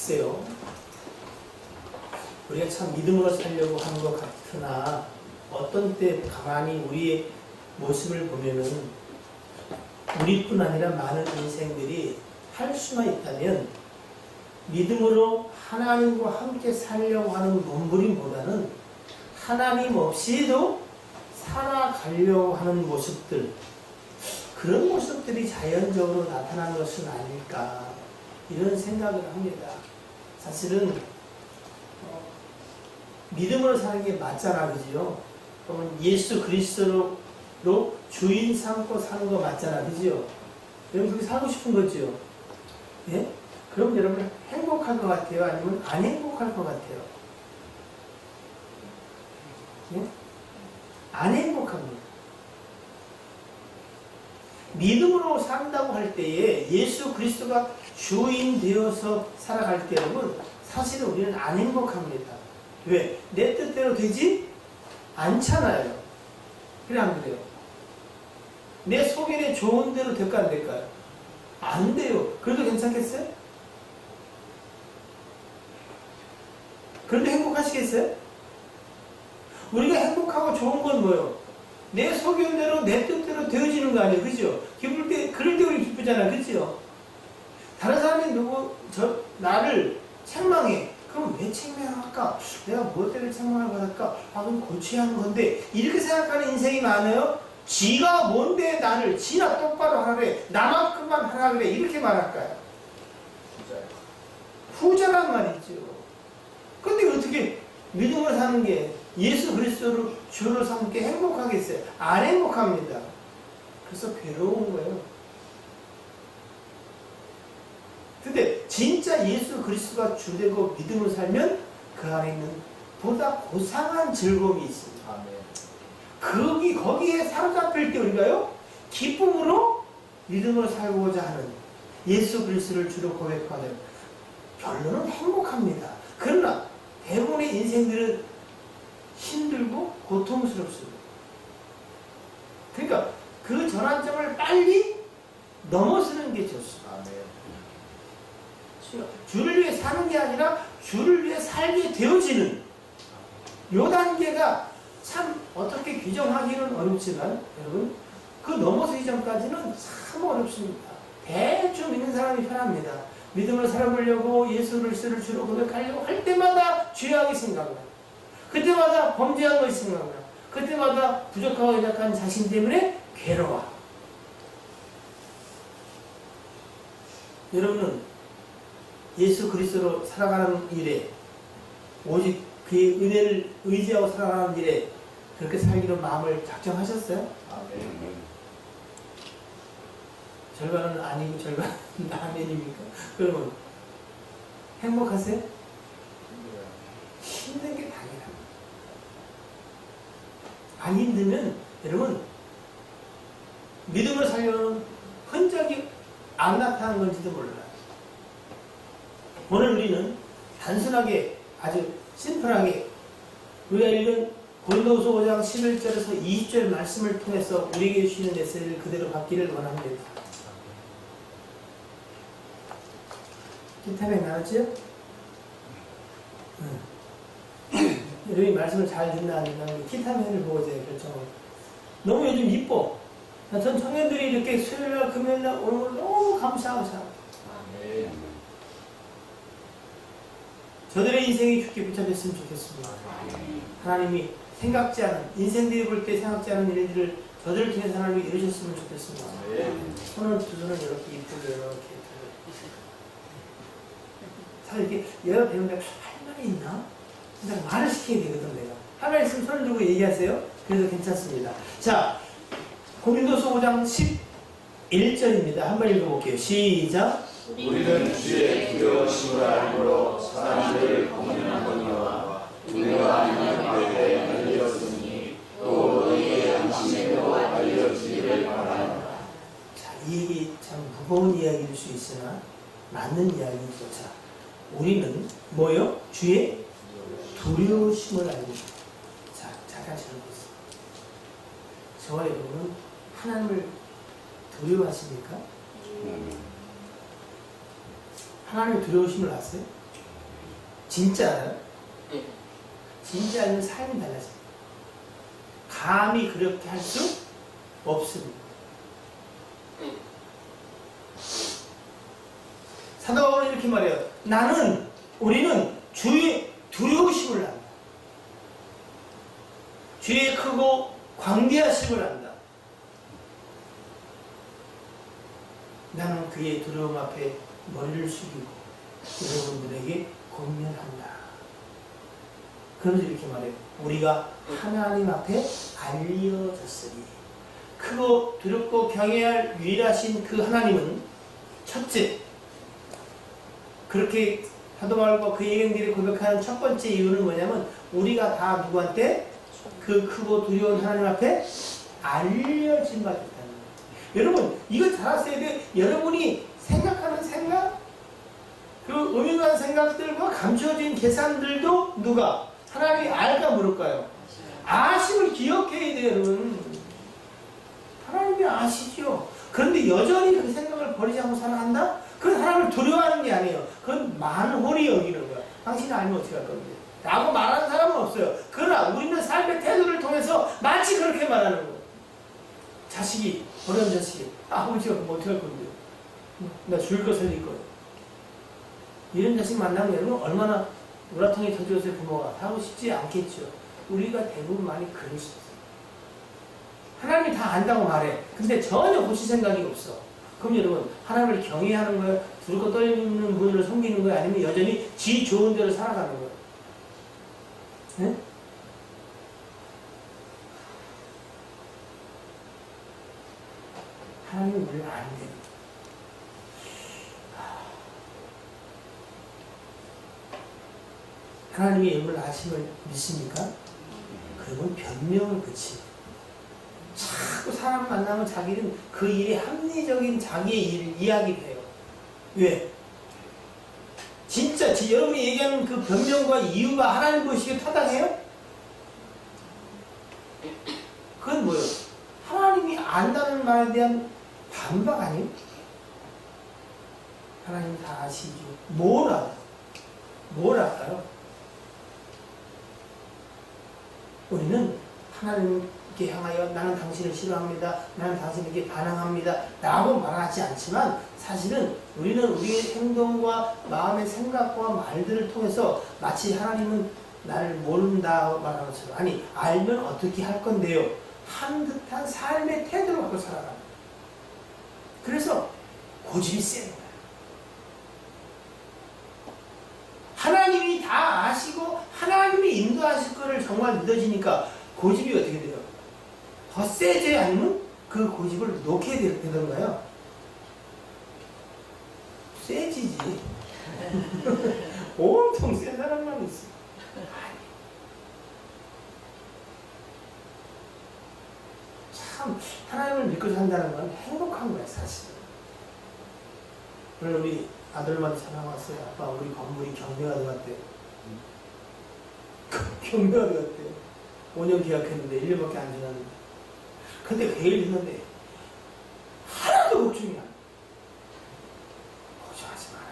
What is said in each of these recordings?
글쎄요. 우리가 참 믿음으로 살려고 하는 것 같으나 어떤 때 가만히 우리의 모습을 보면은 우리뿐 아니라 많은 인생들이 할 수만 있다면 믿음으로 하나님과 함께 살려고 하는 몸부림보다는 하나님 없이도 살아가려고 하는 모습들, 그런 모습들이 자연적으로 나타나는 것은 아닐까 이런 생각을 합니다. 사실은 믿음으로 사는 게 맞잖아, 그지요? 그러면 예수 그리스도로 주인 삼고 사는 거 맞잖아, 그지요? 여러분 그렇게 살고 싶은 거지요? 예? 그럼 여러분 행복할 것 같아요? 아니면 안 행복할 것 같아요? 예? 안 행복합니다. 믿음으로 산다고 할 때에 예수 그리스도가 주인 되어서 살아갈 때 여러분 사실은 우리는 안 행복합니다. 왜? 내 뜻대로 되지 않잖아요. 그래 안 그래요? 내 속에 좋은 대로 될까 안 될까요? 안 돼요. 그래도 괜찮겠어요? 그래도 행복하시겠어요? 우리가 행복하고 좋은 건 뭐예요? 내 소견대로 내 뜻대로 되어지는 거 아니에요, 그죠? 기쁠 때 그럴 때 우리 기쁘잖아, 그죠? 다른 사람이 나를 책망해. 그럼 왜 책망할까? 내가 뭐 때문에 책망을 받을까? 그럼 고쳐야 하는 건데 이렇게 생각하는 인생이 많아요. 지가 뭔데 나를 지나 똑바로 하라 그래, 나만큼만 하라 그래, 이렇게 말할까요? 후자란 말이죠. 근데 어떻게 믿음을 사는 게 예수 그리스도를 주로 삼게 행복하겠어요? 안 행복합니다. 그래서 괴로운 거예요. 근데 진짜 예수 그리스도가 주되고 믿음으로 살면 그 안에 있는 보다 고상한 즐거움이 있습니다. 거기에 사로잡힐 때 우리가요, 기쁨으로 믿음으로 살고자 하는 예수 그리스도를 주로 고백하는 결론은 행복합니다. 그러나 대부분의 인생들은 힘들고 고통스럽습니다. 그러니까 그 전환점을 빨리 넘어서는 게 좋습니다. 주를 위해 사는 게 아니라 주를 위해 살게 되어지는 요 단계가 참 어떻게 규정하기는 어렵지만 여러분 그 넘어서기 전까지는 참 어렵습니다. 대충 믿는 사람이 편합니다. 믿음으로 살아보려고 예수 그리스도를 주로 고백하려고 할 때마다 죄악이 생각나요. 그때마다 범죄한 것이 생각나요. 그때마다 부족하고 연약한 자신 때문에 괴로워. 여러분은 예수 그리스도로 살아가는 일에 오직 그의 은혜를 의지하고 살아가는 일에 그렇게 살기로 마음을 작정하셨어요? 절반은 아니고 절반은 아멘입니까? 그러면 행복하세요? 힘든 게 당연합니다. 안 힘들면 여러분 믿음으로 살려는 흔적이 안 나타나는 건지도 몰라요. 오늘 우리는 단순하게 아주 심플하게 우리가 읽은 고린도후서 5장 11절에서 20절 말씀을 통해서 우리에게 주시는 메시지를 그대로 받기를 원합니다. 기타에 나왔죠? 여러분이 말씀을 잘 듣나 안 듣나 기타면을 보고 이제 결정을. 너무 요즘 이뻐. 전 청년들이 이렇게 수요일날 금요일날 오는 걸 너무 감사하고 살아요. 저들의 인생이 죽게 붙잡혔으면 좋겠습니다. 하나님이 생각지 않은, 인생들이 볼 때 생각지 않은 일들을 저들을 통해서 하나님이 이루셨으면 좋겠습니다. 손을 두 손을 이렇게 이쁘게 이렇게 잘 이렇게 여러 배우는데 할 말이 있나? 내가 말을 시켜야 되거든 내가. 할 말 있으면 손을 들고 얘기하세요. 그래서 괜찮습니다. 자, 고린도서 5장 11절입니다. 한번 읽어볼게요. 시작. 우리는 주의 두려우심을 알므로 사람들을 공연하거니와 우리가 하나님께 알렸으니 또 너희의 양심에도 알려지기를 바랍니다. 자, 이 얘기 참 무거운 이야기일 수 있으나 맞는 이야기죠. 자, 우리는 뭐요? 주의 두려우심을 알립니다. 자, 잠깐 들어보세요. 저와 여러분은 하나님을 두려워하십니까? 하나님의 두려우심을 아세요? 진짜 알아요? 예. 진짜 아니면 삶이 달라집니다. 감히 그렇게 할 수 없습니다. 사도 바울은 이렇게 말해요. 우리는 주의 두려우심을 안다. 주의 크고 광대하심을 안다. 나는 그의 두려움 앞에 머리를 숙이고 여러분들에게 권면한다. 그러면서 이렇게 말해요. 우리가 하나님 앞에 알려졌으니 크고 두렵고 경외할 유일하신 그 하나님은 첫째, 그렇게 사도 바울과 그 예언들이 고백하는 첫 번째 이유는 뭐냐면 우리가 다 누구한테 그 크고 두려운 하나님 앞에 알려진 바 됐다는 거예요. 여러분 이거 잘 아셔야 돼. 여러분이 생각하는 생각, 그 음흉한 생각들과 감춰진 계산들도 누가? 하나님이 알까 모를까요? 아심을 기억해야 돼요. 여러분 하나님이 아시죠. 그런데 여전히 그 생각을 버리지 않고 살아간다? 그건 하나님을 두려워하는 게 아니에요. 그건 만홀히 여기는 거야. 당신이 알면 어떻게 할 건데? 라고 말하는 사람은 없어요. 그러나 우리는 삶의 태도를 통해서 마치 그렇게 말하는 거예요. 자식이, 어려운 자식이, 아버지가 그럼 어떻게 할 건데? 나 줄 거 살릴 거야. 이런 자식 만나면 여러분 얼마나 우라통이 터져서 부모가 하고 싶지 않겠죠. 우리가 대부분 많이 그럴 수 있어요. 하나님이 다 안다고 말해. 근데 전혀 고칠 생각이 없어. 그럼 여러분 하나님을 경외하는 거예요? 두렵고 떨리는 분을 섬기는 거예요? 아니면 여전히 지 좋은 대로 살아가는 거예요? 네? 하나님이 우리를 안 됩니다. 하나님이 여러분을 아심을 믿습니까? 그러면 변명을 그치. 자꾸 사람 만나면 자기는 그 일에 합리적인 자기의 일을 이야기를 해요. 왜? 진짜 여러분이 얘기하는 그 변명과 이유가 하나님 보시기에 타당해요? 그건 뭐예요? 하나님이 안다는 말에 대한 반박 아니에요? 하나님 다 아시죠. 뭘 알아요? 뭘 알까요? 우리는 하나님께 향하여 나는 당신을 싫어합니다. 나는 당신에게 반항합니다. 라고 말하지 않지만 사실은 우리는 우리의 행동과 마음의 생각과 말들을 통해서 마치 하나님은 나를 모른다고 말하는 것처럼 아니 알면 어떻게 할 건데요. 한 듯한 삶의 태도를 갖고 살아가는 거예요. 그래서 고집이 센 거예요. 하나님이 다 아시고 하나님이 인도하실 거를 정말 믿어지니까 고집이 어떻게 돼요? 더 세지 아니면 그 고집을 놓게 되던가요? 세지지. 온통 센 사람만 있어. 참 하나님을 믿고 산다는 건 행복한 거야 사실. 오늘 우리 아들만 전화 왔어요. 아빠 우리 건물이 경매가 들어갔대요. 경매가 들어갔대요. 5년 계약했는데 1년밖에 안 지났는데. 근데 계획을 했는데 하나도 걱정이 안 돼. 걱정하지 마라.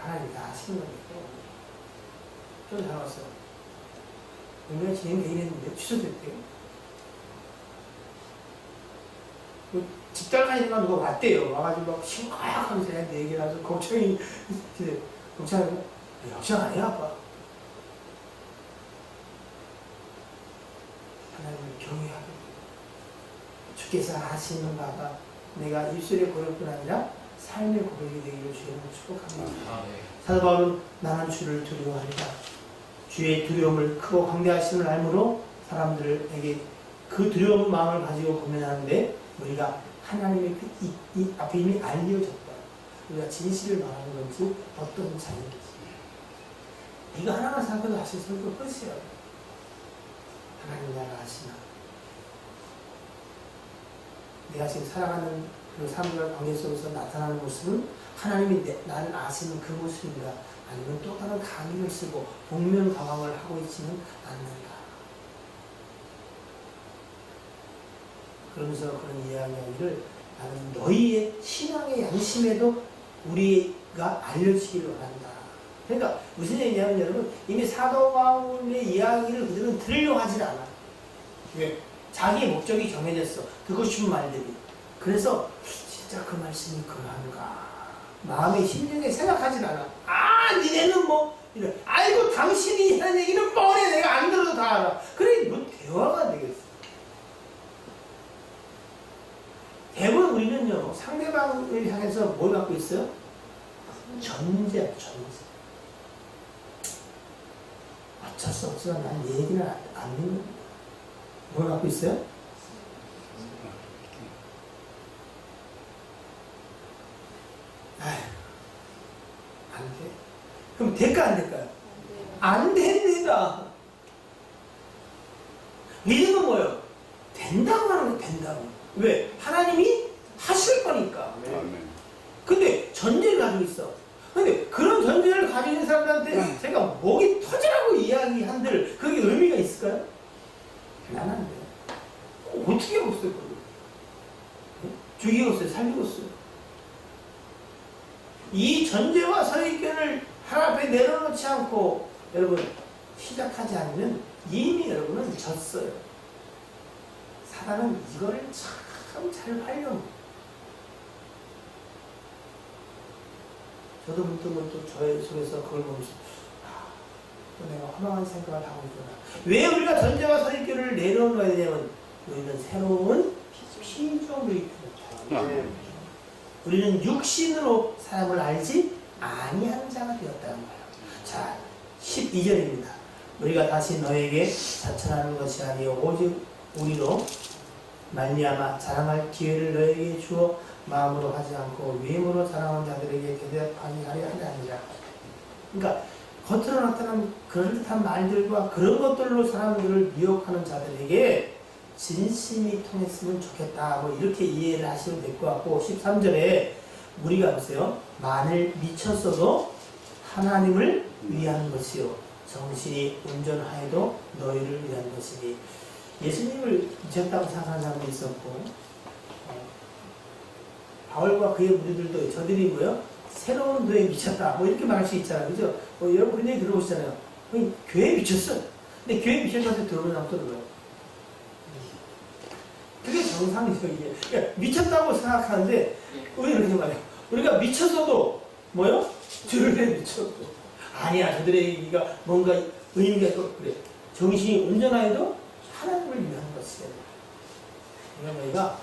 하나님이 다 하시는 거니까. 좀 전화 왔어요. 경매가 진행되긴 했는데 취소됐대요. 집달까지만 누가 왔대요. 와가지고 막 심각하면서 애한테 얘기를 하면서 걱정이 걱정하고 걱정 아니야 아빠. 하나님을 경외하게 주께서 하시는 바가 내가 입술의 고백뿐 아니라 삶의 고백이 되기를 주님을 축복합니다. 사도 바울은 나는 주를 두려워합니다. 주의 두려움을 크고 광대하심을 알므로 사람들에게 그 두려운 마음을 가지고 고민하는데 우리가 하나님의 이 앞에 이미 알려졌다. 우리가 진실을 말하는 건지 어떤 자인지 이거 하나만 생각해도 사실 설교 끝이에요. 하나님 나를 아시나 내가 지금 살아가는 그 사람들과 관계 속에서 나타나는 모습은 하나님이 나를 아시는 그 모습인가 아니면 또 다른 강의를 쓰고 복면가왕을 하고 있지는 않는가. 그러면서 그런 이야기를 나는 너희의 신앙의 양심에도 우리가 알려지기를 원한다. 그러니까 무슨 얘기냐면 여러분 이미 사도 바울의 이야기를 그들은 들으려고 하질 않아. 왜? 자기의 목적이 정해졌어. 듣고 싶은 말들이. 그래서 진짜 그 말씀이 그러한가 마음의 심령에 생각하질 않아. 아 니네는 뭐 이래. 아이고 당신이 하는 얘기는 뻔해. 내가 안 들어도 다 알아. 그래 뭐 대화가 되겠어. 대부분 우리는요 상대방을 향해서 뭘 갖고 있어요? 전제야 전제. 어쩔 수 없어. 난 얘기를 안 듣는 겁니다. 뭘 갖고 있어요? 아휴, 안 돼. 그럼 될까 안 될까요? 안 됩니다. 믿음은 뭐예요? 된다고 하는 거 된다고. 왜? 하나님이 하실 거니까. 근데 전제를 가지고 있어. 근데 그런 전제를 가지고 있는 사람들한테 제가 목이 터지라고 이야기한들 그게 의미가 있을까요? 난 안 돼요. 어떻게 하겠어요, 그걸? 죽이겠어요, 살리겠어요? 이 전제와 선입견을 하나 앞에 내려놓지 않고 여러분 시작하지 않으면 이미 여러분은 졌어요. 사단은 이거를 참 잘 활용. 저도 문득 저의 속에서 그걸 보면서 또 내가 허망한 생각을 하고 있구나. 왜 우리가 전제와 선입견을 내려놓아야 되냐면 우리는 새로운 피조물이 되었다. 우리는 육신으로 사람을 알지 아니하는 자가 되었다는 거예요. 자, 12절입니다. 우리가 다시 너에게 자천하는 것이 아니요 오직 우리로 말미암아 자랑할 기회를 너에게 주어 마음으로 하지 않고 외모로 자랑하는 자들에게 대답하게 하려 하지 아니라. 그러니까 겉으로 나타난 그럴듯한 말들과 그런 것들로 사람들을 미혹하는 자들에게 진심이 통했으면 좋겠다. 뭐 이렇게 이해를 하시면 될 것 같고 13절에 우리가 보세요. 만일 미쳤어도 하나님을 위한 것이요 정신이 온전하여도 너희를 위한 것이니. 예수님을 미쳤다고 생각하는 사람도 있었고 바울과 그의 무리들도 저들이 뭐요? 새로운 도에 미쳤다. 뭐 이렇게 말할 수 있잖아요. 그죠? 여러분 그런 얘기 들어보시잖아요. 교회에 미쳤어. 근데 교회에 미쳤다고 들어보면 어떨까요? 그게 정상이죠, 이게. 그러니까 미쳤다고 생각하는데, 왜 이렇게 말해요? 우리가 미쳤어도, 뭐요? 주를 미쳤고. 아니야, 저들의 얘기가 뭔가 의미가 있고, 그래. 정신이 온전하여도 하나님을 위한 것이야. 그러니까 저희가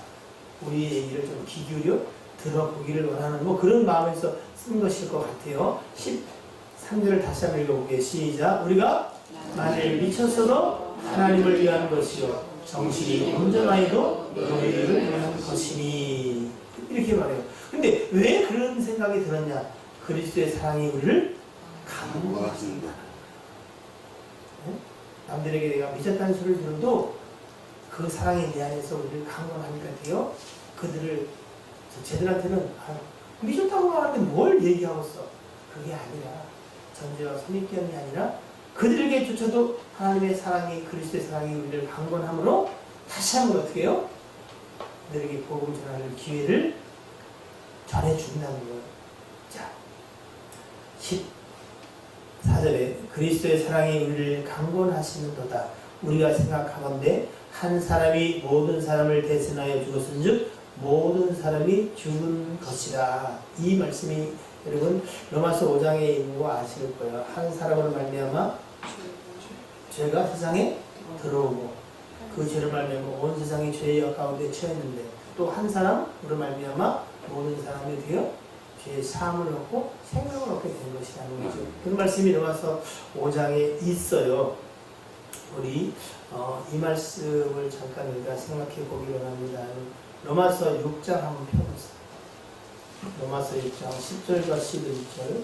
우리의 얘기를 좀 귀 기울여 들어보기를 원하는 뭐 그런 마음에서 쓴 것일 것 같아요. 13절을 다시 한번 읽어볼게요. 시작. 우리가 만일 미쳤어도 하나님을 위한 것이요 정신이 온전하여도 너희를 위한 것이니. 이렇게 말해요. 근데 왜 그런 생각이 들었냐? 그리스도의 사랑이 우리를 강구하신다. 남들에게 내가 미쳤다는 소리를 들어도 그 사랑에 대하여서 우리를 강구하니까 돼요. 그들을 쟤들한테는 미쳤다고 말하는데 뭘 얘기하고 있어? 그게 아니라 전제와 선입견이 아니라 그들에게 조차도 하나님의 사랑이 그리스도의 사랑이 우리를 강권함으로 다시 한번 어떻게 해요? 그들에게 복음 전하는 기회를 전해준다는 거예요. 자, 14절에 그리스도의 사랑이 우리를 강권하시는도다. 우리가 생각하건대 한 사람이 모든 사람을 대신하여 죽었은 즉 모든 사람이 죽은 것이라. 이 말씀이 여러분 로마서 5장에 있는 거 아실 거예요. 한 사람으로 말미암아 죄가 세상에 들어오고 그 죄를 말미암아 온 세상이 죄의 역 가운데 처했는데 또 한 사람으로 말미암아 모든 사람이 되어 죄의 사함을 얻고 생명을 얻게 된 것이라는 거죠. 그 말씀이 로마서 5장에 있어요. 우리 이 말씀을 잠깐 우리가 생각해 보기 원합니다. 로마서 6장 한번 펴보세요. 로마서 6장 10절과 11절.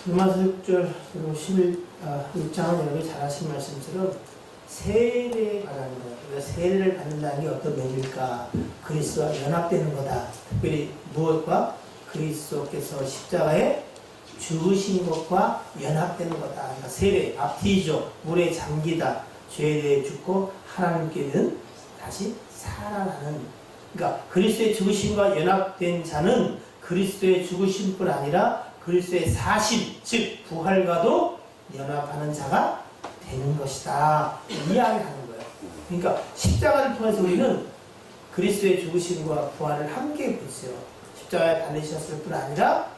로마서 6절 그리고 6장은 여러분이 잘 아신 말씀처럼 세례에 관한 거예요. 우리가 세례를 받는다는 게 어떤 의미일까? 그리스도와 연합되는 거다. 특별히 무엇과? 그리스도께서 십자가에 죽으신 것과 연합되는 거다. 그러니까 세례, 밥티죠. 물에 잠기다. 죄에 대해 죽고 하나님께는 다시 살아나는. 그러니까 그리스도의 죽으심과 연합된 자는 그리스도의 죽으심뿐 아니라 그리스도의 사심, 즉 부활과도 연합하는 자가 되는 것이다. 이야기하는 거예요. 그러니까 십자가를 통해서 우리는 그리스도의 죽으심과 부활을 함께 보세요. 십자가에 달리셨을 뿐 아니라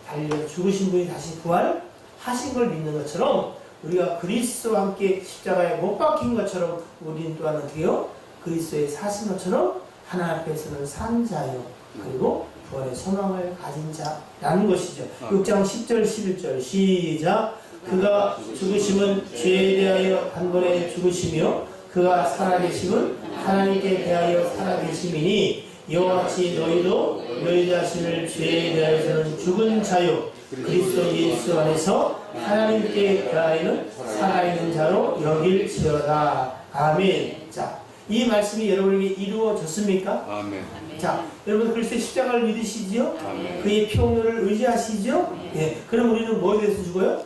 달려 죽으신 분이 다시 부활하신 걸 믿는 것처럼 우리가 그리스도와 함께 십자가에 못 박힌 것처럼 우리는 또한 어떻게요? 그리스도의 사신 것처럼 하나님 앞에서는 산 자요. 그리고 부활의 소망을 가진 자라는 것이죠. 6장 10절 11절 시작. 그가 죽으심은 죄에 대하여 단번에 죽으시며 그가 살아계심은 하나님께 대하여 살아계심이니 이와 같이 너희도 너희 자신을 죄에 대하여서는 죽은 자요 그리스도 예수 안에서 하나님께 대하여는 살아있는 자로 여길지어다. 아멘. 자, 이 말씀이 여러분에게 이루어졌습니까? 아멘. 자, 여러분 그리스도의 십자가를 믿으시지요? 아멘. 그의 피용료를 의지하시죠? 예. 그럼 우리는 뭐에 대해서 죽어요?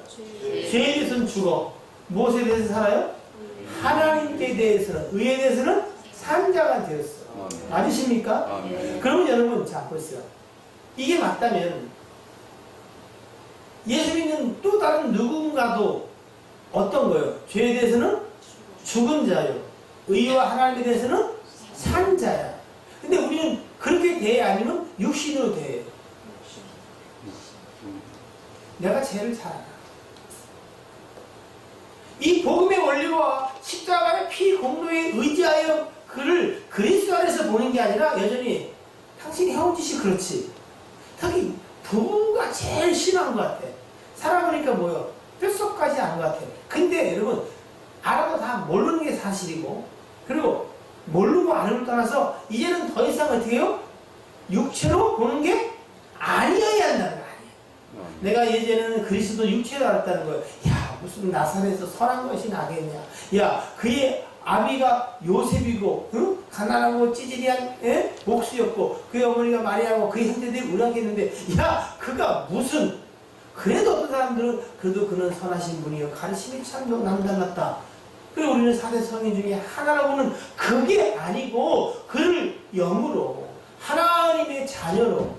죄에 대해서는 죽어. 무엇에 대해서 살아요? 하나님께 대해서는, 의에 대해서는 산자가 되었어. 맞으십니까? 아멘. 그러면 여러분, 자, 보세요. 이게 맞다면, 예수 믿는 또 다른 누군가도 어떤 거예요? 죄에 대해서는 죽은 자요. 의와 하나님에 대해서는 산 자야. 근데 우리는 그렇게 돼야 아니면 육신으로 돼. 내가 죄를 잘 알아. 이 복음의 원리와 십자가의 피 공로에 의지하여 그를 그리스도 안에서 보는 게 아니라 여전히 당신이 해온 짓이 그렇지. 특히 부부가 제일 심한 것 같아. 살아보니까 뭐요? 뼛속까지 안 것 같아. 근데 여러분 알아도 다 모르는 게 사실이고 그리고 모르고 아는 떠나서 이제는 더 이상 어떻게 해요? 육체로 보는 게 아니어야 한다는 거 아니에요. 내가 예전에는 그리스도 육체로 알았다는 거예요. 야 무슨 나사렛에서 선한 것이 나겠냐. 야 그의 아비가 요셉이고 응? 가난하고 찌질이한 목수였고 그의 어머니가 마리아고 그의 형제들이 우락했는데 야 그가 무슨 그래도 어떤 사람들은 그래도 그는 선하신 분이요 가르침이 참 남달랐다. 그리고 우리는 4대 성인 중에 하나라고는 그게 아니고 그를 영으로 하나님의 자녀로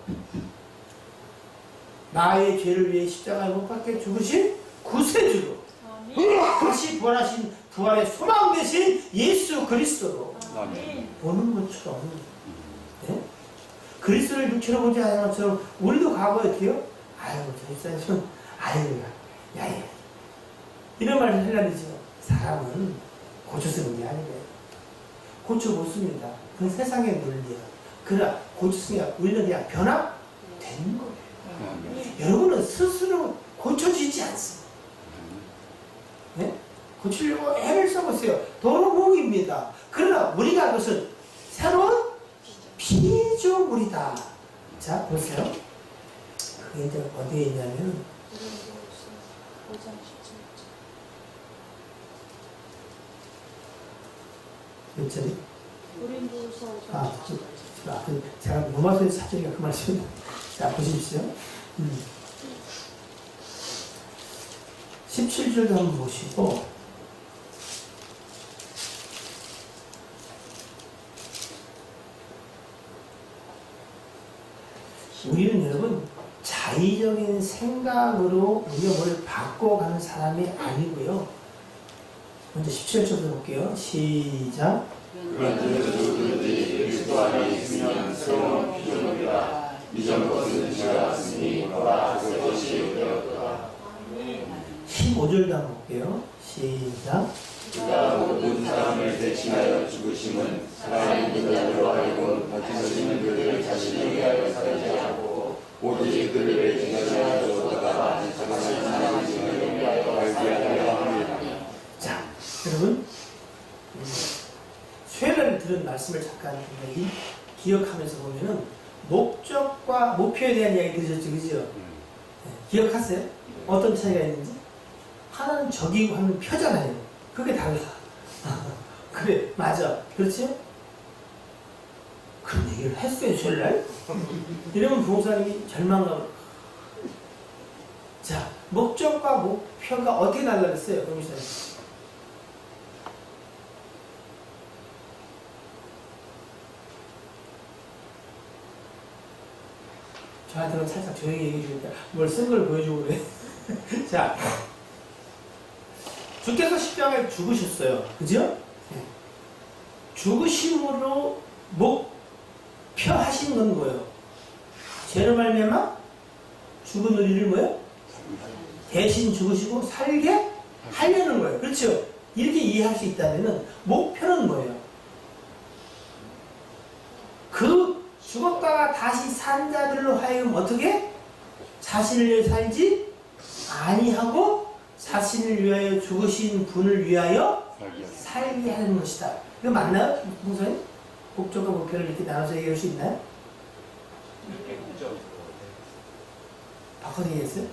나의 죄를 위해 십자가에 못 박혀 죽으신 구세주로 다시 부활하신 부활의 소망 되신 예수 그리스도로 보는 것처럼 네? 그리스도를 육체로 보지 않은 것처럼 우리도 과거에 어떻게요? 아유 저 입사에서는 아유 야야 이런 말을 하려고 하죠. 사람은 고쳐 쓰는 게 아니래. 고쳐 못 씁니다. 그건 세상의 논리야. 그러나 고쳐 쓰는 게 우리는 그냥 변화되는 거예요. 여러분은 스스로 고쳐지지 않습니다. 네? 고치려고 애를 써보세요. 도로목입니다. 그러나 우리가 그것은 새로운 피조물이다. 자 보세요. 그게 이제 어디에 있냐면 몇 절이? 제가 로마서에 사절이가 그 말씀입니다. 자, 보십시오. 17절도 한번 보시고, 우리는 여러분, 자의적인 생각으로 우리가 뭘 바꿔가는 사람이 아니고요. 먼저 17절도 볼게요. 시작. 그런즉 누구든지 그리스도 안에 있으면 새로운 피조물이라 이전 것은 지나갔으니 보라 새 것이 되었도다. 15절도 한번 볼게요. 시작. 그가 모든 사람을 대신하여 죽으심은 살아있는 자들로 하여금 버티시는 그들을 자신을 위하여 살지 않고 오직 그들을 대신하여 주었다가 자신의 하나님을 위하여 살게 하려 합니다. 자, 여러분 쇠를 들은 말씀을 잠깐 기억하면서 보면은 목적과 목표에 대한 이야기 들으셨죠, 그죠? 네, 기억하세요? 어떤 차이가 있는지? 하나는 적이고 하나는 펴잖아요. 그게 달라. 그래, 맞아. 그렇지? 그런 얘기를 했어요, 전날? 이러면 부목사님이 절망감. 자, 목적과 목표가 어떻게 달라졌어요? komis사님. 저한테는 살짝 조용히 얘기해 주니까 뭘 쓴 걸 보여주고 그래. 자, 주께서 십자가에 죽으셨어요. 그죠? 네. 죽으심으로 목표하신 건 뭐예요? 죄로 말미암아 죽은 우리를 뭐예요? 대신 죽으시고 살게 하려는 거예요. 그렇죠? 이렇게 이해할 수 있다면 목표는 뭐예요? 그 죽었다가 다시 산 자들로 하여금 어떻게? 자신을 위해 살지 아니하고 자신을 위하여 죽으신 분을 위하여 살게 하는 것이다. 이거 맞나요? 목사님? 목적과 목표를 이렇게 나눠서 얘기할 수 있나요? 바꿔서 얘기했어요?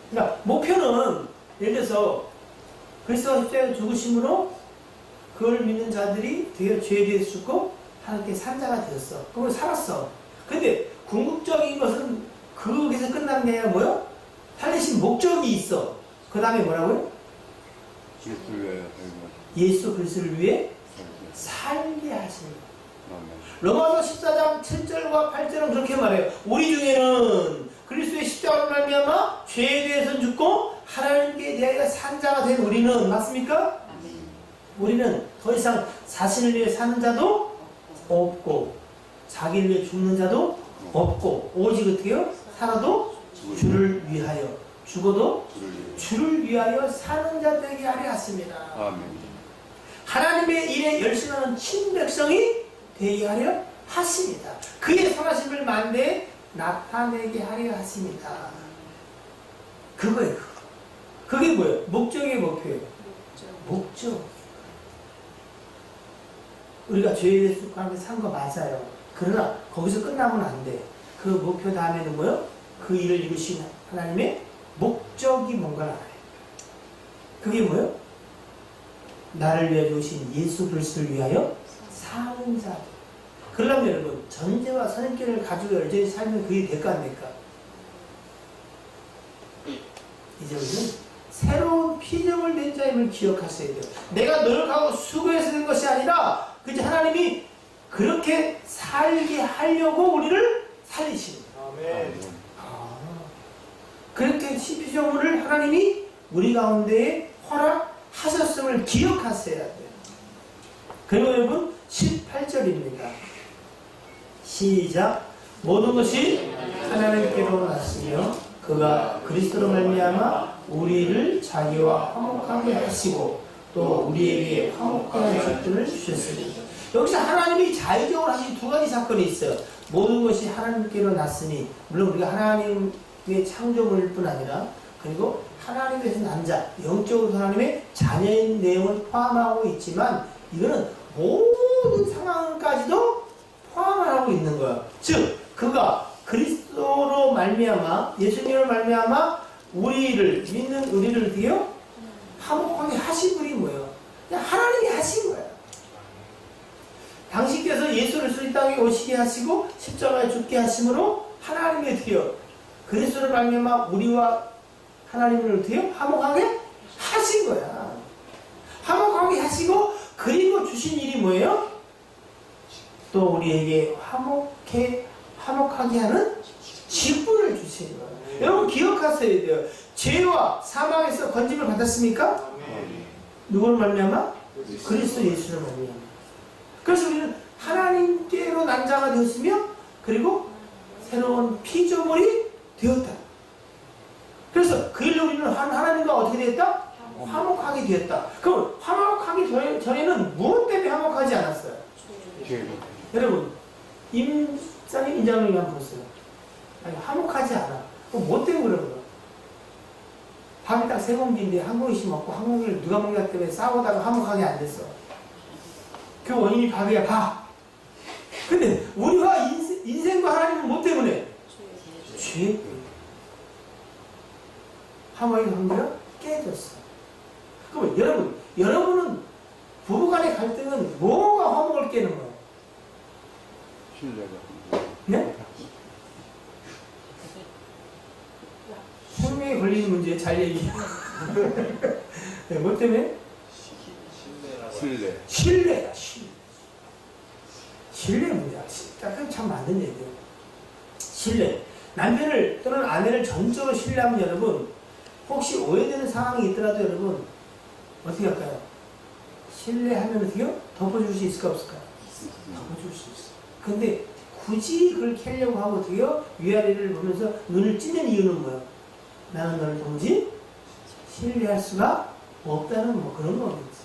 그러니까 목표는 예를 들어서 그리스도가 십자가에 죽으심으로 그걸 믿는 자들이 되게 죄에 대해서 죽고 하나님께 산자가 되었어. 그러면 살았어. 근데 궁극적인 것은 거기서 끝난 게 아니라 뭐요? 살리신 목적이 있어. 그 다음에 뭐라고요? 예수 그리스도를 위해 살게 하시는 거예요. 로마서 14장 7절과 8절은 그렇게 말해요. 우리 중에는 그리스도의 십자가로 말미암아 죄에 대해서 죽고 하나님께 대하여 산 자가 된 우리는 맞습니까? 우리는 더 이상 자신을 위해 사는 자도 없고 자기를 위해 죽는 자도 없고 오직 어떻게요? 살아도 주를 위하여 죽어도 주를 위하여 사는 자 되게 하려 하십니다. 하나님의 일에 열심하는 친백성이 되게 하려 하십니다. 그의 선하심을 만대에 나타내게 하려 하십니다. 그거예요. 그게 뭐예요? 목적의 목표예요. 목적. 우리가 죄에 속하는데 산 거 맞아요. 그러나 거기서 끝나면 안 돼. 그 목표 다음에는 뭐예요? 그 일을 이루신 하나님의 목적이 뭔가를 알아요. 그게 뭐예요? 나를 위해 주신 예수 그리스도를 위하여 사는 자. 그러려면 여러분 전제와 선입견을 가지고 여전히 살면 그게 될까 안 될까? 이제 우리는 새로운 피조물 된 자임을 기억하셔야 돼요. 내가 노력하고 수고해서 된 것이 아니라 그저 하나님이 그렇게 살게 하려고 우리를 살리시는 거예요. 그렇게 피조물을 하나님이 우리 가운데에 허락하셨음을 기억하셔야 돼요. 그리고 여러분 18절입니다. 시작. 모든 것이 하나님께로 났으며 그가 그리스도로 말미암아 우리를 자기와 화목하게 하시고 또 우리에게 화목한 것들을 주셨습니다. 여기서 하나님이 자의적으로 하신 두 가지 사건이 있어요. 모든 것이 하나님께로 났으니 물론 우리가 하나님의 창조물일 뿐 아니라 그리고 하나님께서 난 자, 영적으로 하나님의 자녀인 내용을 포함하고 있지만 이거는 모든 상황까지도 포함하고 있는 거예요. 즉 그가 그리스도로 말미암아 예수님으로 말미암아 우리를 믿는 우리를 어떻게요? 화목하게 하신 분이 뭐예요? 그냥 하나님이 하신 거예요. 당신께서 예수를 이 땅에 오시게 하시고 십자가에 죽게 하심으로 하나님이 어떻게요? 그리스도로 말미암아 우리와 하나님을 어떻게요? 화목하게 하신 거야. 화목하게 하시고 그리고 주신 일이 뭐예요? 또 우리에게 화목하게 하는 직분을 주신 거예요. 여러분 기억하셔야 돼요. 죄와 사망에서 건짐을 받았습니까? 누구를 말미암아? 그리스도 예수를 말미암아. 그래서 우리는 하나님께로 난 자가 되었으며 그리고 새로운 피조물이 되었다. 그래서 그 일로 우리는 하나님과 어떻게 되었다? 화목하게 되었다. 그럼 화목하기 전에는 무엇 때문에 화목하지 않았어요? 여러분 임장님 인장님 한번 보세요. 아니, 화목하지 않아. 그럼 뭐 때문에 그런 거야? 밥이 딱 3공기인데 한 공기씩 먹고 한 공기를 누가 먹냐 때문에 싸우다가 화목하게 안 됐어. 그 원인이 밥이야, 밥. 근데 우리가 인생과 하나님은 뭐 때문에? 죄. 화목의 관계가 깨졌어. 그럼 여러분은 부부간의 갈등은 뭐가 화목을 깨는 거예요? 신뢰가. 네? 네, 잘 얘기해. 네, 뭐 때문에? 신뢰. 신뢰야, 신뢰. 신뢰 문제야. 참 맞는 얘기예요. 신뢰. 남편을 또는 아내를 전적으로 신뢰하면 여러분, 혹시 오해되는 상황이 있더라도 여러분, 어떻게 할까요? 신뢰하면 어떻게요? 덮어줄 수 있을까, 없을까? 덮어줄 수 있어. 근데 굳이 그걸 캐려고 하고 어떻게요? 위아래를 보면서 눈을 찌는 이유는 뭐야? 나는 너를 도무지 신뢰할 수가 없다는 뭐 그런 거겠지.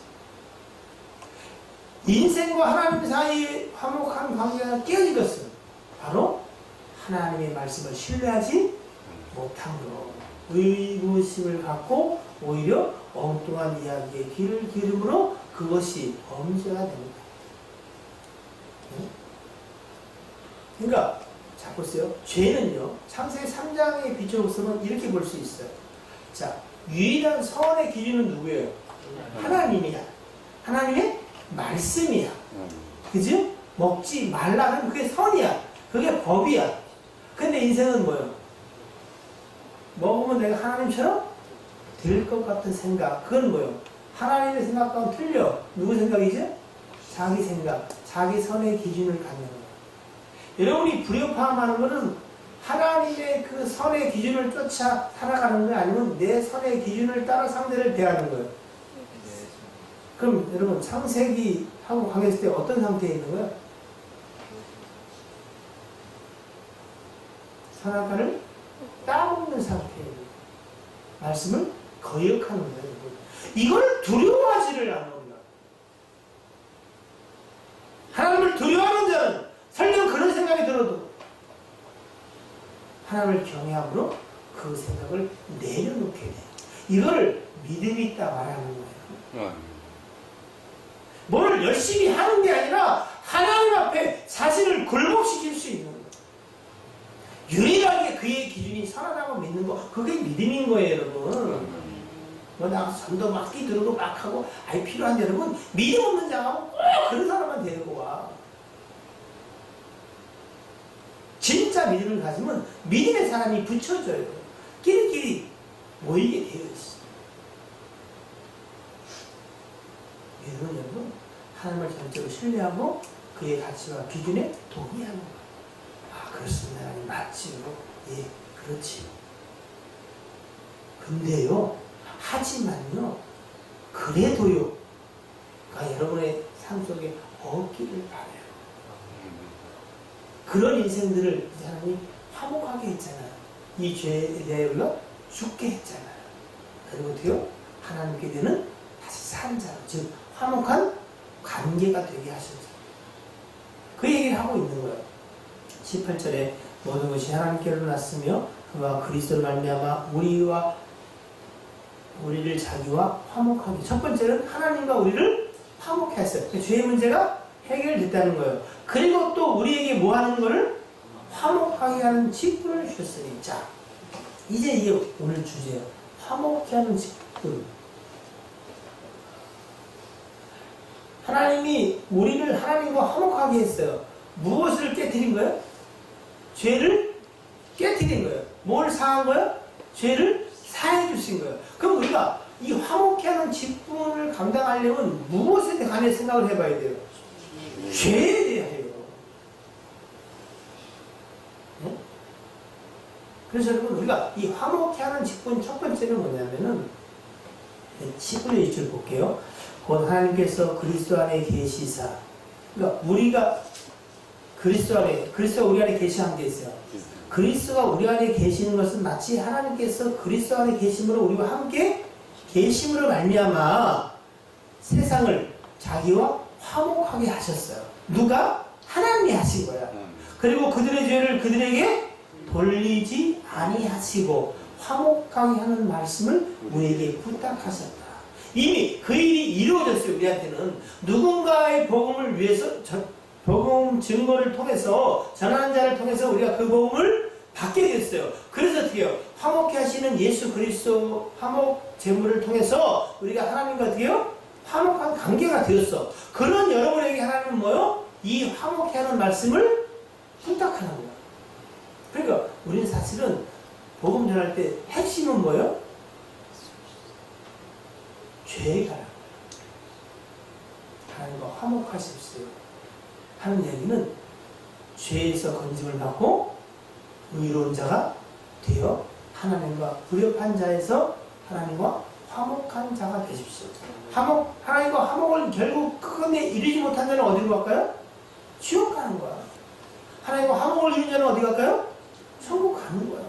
인생과 하나님 사이의 화목한 관계가 깨어진 것은 바로 하나님의 말씀을 신뢰하지 못한 것. 의구심을 갖고 오히려 엉뚱한 이야기에 귀를 기름으로 그것이 범죄가 됩니다. 그러니까 자 보세요. 죄는요. 창세기 3장의 비춰보면 이렇게 볼 수 있어요. 자, 유일한 선의 기준은 누구예요? 하나님이야. 하나님의 말씀이야. 그죠? 먹지 말라는 그게 선이야. 그게 법이야. 근데 인생은 뭐예요? 먹으면 내가 하나님처럼 될 것 같은 생각. 그건 뭐예요? 하나님의 생각과는 틀려. 누구 생각이죠? 자기 생각, 자기 선의 기준을 갖는 거예요. 여러분이 불협화음하는 것은 하나님의 그 선의 기준을 쫓아 살아가는 거 아니면 내 선의 기준을 따라 상대를 대하는 거예요. 그럼 여러분 창세기하고 관계했을 때 어떤 상태에 있는 거예요? 선악과를 따먹는 상태예요. 말씀을 거역하는 거예요. 이걸 두려워하지를 않는 거예요. 하나님을 두려워하는 자는 설령 그런 생각이 들어도 하나님을 경외함으로 그 생각을 내려놓게 돼요. 이걸 믿음이 있다 말하는 거예요. 뭘 열심히 하는 게 아니라 하나님 앞에 자신을 굴복시킬 수 있는 거예요. 유일하게 그의 기준이 선하다고 믿는 거, 그게 믿음인 거예요, 여러분. 뭐 나가서 전도 막 끼들고 막 하고 아이 필요한데 여러분 믿음 없는 자하고 꼭 그런 사람만 데리고 와. 진짜 믿음을 가지면 믿음의 사람이 붙여져요. 끼리끼리 모이게 되어 있어. 믿음은 여러분 하나님을 전적으로 신뢰하고 그의 가치와 기준에 동의하는 거예요. 아 그렇습니다. 하나님 맞지요. 예 그렇지요. 근데요 하지만요 그래도요 그러니까 여러분의 삶 속에 없기를 바라요. 그런 인생들을 하나님이 화목하게 했잖아요. 이 죄에 대해 우리가 죽게 했잖아요. 그리고 어떻게요? 하나님께 되는 다시 산 자로, 즉 화목한 관계가 되게 하셨죠. 그 얘기를 하고 있는 거예요. 18절에 모든 것이 하나님께로 났으며 그와 그리스도를 말미암아 우리를 자기와 화목하게. 첫 번째는 하나님과 우리를 화목해 했어요. 죄의 문제가 해결됐다는 거예요. 그리고 또 우리에게 뭐 하는 거를? 화목하게 하는 직분을 주셨으니. 자, 이제 이게 오늘 주제예요. 화목케 하는 직분. 하나님이 우리를 하나님과 화목하게 했어요. 무엇을 깨뜨린 거예요? 죄를 깨뜨린 거예요. 뭘 사한 거예요? 죄를 사해 주신 거예요. 그럼 우리가 이 화목케 하는 직분을 감당하려면 무엇에 관해 생각을 해봐야 돼요? 죄에 대하여. 네? 그래서 여러분 우리가 이 화목케 하는 직분 첫 번째는 뭐냐면은 10분의 1줄 볼게요. 곧 하나님께서 그리스도 안에 계시사. 그러니까 우리가 그리스도가 우리 안에 계시한 게 있어요. 그리스도가 우리 안에 계시는 것은 마치 하나님께서 그리스도 안에 계심으로 우리와 함께 계심으로 말미암아 세상을 자기와 화목하게 하셨어요. 누가? 하나님이 하신 거야. 그리고 그들의 죄를 그들에게 돌리지 아니하시고 화목하게 하는 말씀을 우리에게 부탁하셨다. 이미 그 일이 이루어졌어요. 우리한테는 누군가의 복음을 위해서 복음 증거를 통해서 전하는 자를 통해서 우리가 그 복음을 받게 됐어요. 그래서 어떻게 해요? 화목케 하시는 예수 그리스도 화목 제물을 통해서 우리가 하나님과 어떻게 해요? 화목한 관계가 되었어. 그런 여러분에게 하나님은 뭐요? 이 화목케 하는 말씀을 부탁하는 거야. 그러니까 우리는 사실은 복음 전할 때 핵심은 뭐예요? 죄에 가라. 하나님과 화목하십시오. 하는 얘기는 죄에서 건짐을 받고 의로운 자가 되어 하나님과 불협한 자에서 하나님과 화목한 자가 되십시오. 하나님과 화목을 결국 끝내 이루지 못한 자는 어디로 갈까요? 지옥 가는 거야. 하나님과 화목을 이룬 자는 어디 갈까요? 천국 가는 거야.